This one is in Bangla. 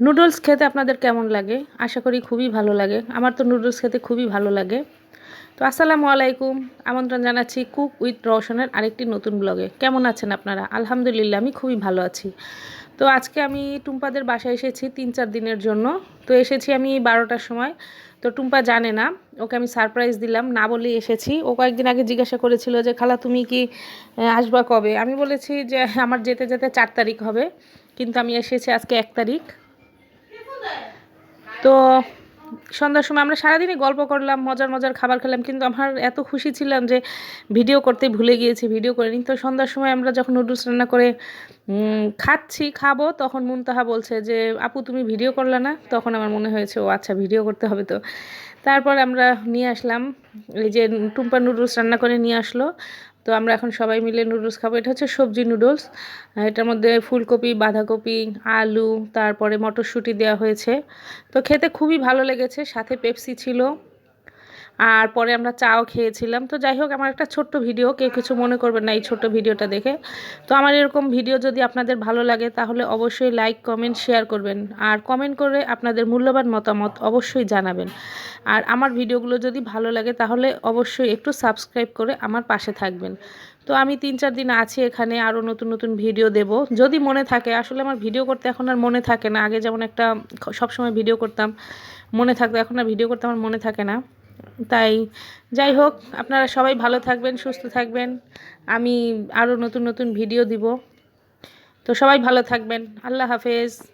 নুডলস খেতে আপনাদের কেমন লাগে? আশা করি খুবই ভালো লাগে। আমার তো নুডলস খেতে খুবই ভালো লাগে। তো আসসালামু আলাইকুম। আমন্ত্রণ জানাচ্ছি কুক উইথ রওশনের আরেকটি নতুন ব্লগে। কেমন আছেন আপনারা? আলহামদুলিল্লাহ আমি খুবই ভালো আছি। তো আজকে আমি টুম্পাদের বাসায় এসেছি ৩-৪ দিনের জন্য। তো এসেছি আমি ১২টার সময়। তো টুম্পা জানে না। ওকে আমি সারপ্রাইজ দিলাম, না বলেই এসেছি। ও কয়েকদিন আগে জিজ্ঞাসা করেছিল যে, "খালা তুমি কি আসবা কবে?" আমি বলেছি যে, "আমার যেতে, যেতে ৪ তারিখ হবে। কিন্তু আমি এসেছি আজকে ১ তারিখ।" তো সন্ধ্যার সময় আমরা সারাদিনই গল্প করলাম, মজার মজার খাবার খেলাম, কিন্তু আমার এত খুশি ছিলাম যে ভিডিও করতে ভুলে গিয়েছি, ভিডিও করিনি। তো সন্ধ্যার সময় আমরা যখন নুডলস রান্না করে খাবো, তখন মুনতাহা বলছে যে, আপু তুমি ভিডিও করলে না? তখন আমার মনে হয়েছে ও আচ্ছা ভিডিও করতে হবে তো। তারপর আমরা নিয়ে আসলাম, এই যে টুম্পা নুডলস রান্না করে নিয়ে আসলো। তো আমরা এখন সবাই মিলে নুডলস খাবো। এটা হচ্ছে সবজি নুডলস। এটার মধ্যে ফুলকপি, বাঁধাকপি, আলু, তারপরে মটরশুঁটি দেওয়া হয়েছে। তো খেতে খুবই ভালো লেগেছে, সাথে পেপসি ছিল। আর পরে আমরা চাও খেয়েছিলাম। তো যাই হোক, আমার একটা ছোট্ট ভিডিও, কেউ কিছু মনে করবেন না এই ছোট্ট ভিডিওটা দেখে। তো আমার এরকম ভিডিও যদি আপনাদের ভালো লাগে তাহলে অবশ্যই লাইক, কমেন্ট, শেয়ার করবেন। আর কমেন্ট করে আপনাদের মূল্যবান মতামত অবশ্যই জানাবেন। আর আমার ভিডিওগুলো যদি ভালো লাগে তাহলে অবশ্যই একটু সাবস্ক্রাইব করে আমার পাশে থাকবেন। তো আমি ৩-৪ দিন আছি এখানে, আরও নতুন নতুন ভিডিও দেব যদি মনে থাকে। আসলে আমার ভিডিও করতে এখন আর মনে থাকে না। আগে যেমন একটা সবসময় ভিডিও করতাম, মনে থাকতো, এখন আর ভিডিও করতে আমার মনে থাকে না। তাই যাই হোক, আপনারা সবাই ভালো থাকবেন, সুস্থ থাকবেন। আমি আরও নতুন নতুন ভিডিও দিব। তো সবাই ভালো থাকবেন। আল্লাহ হাফেজ।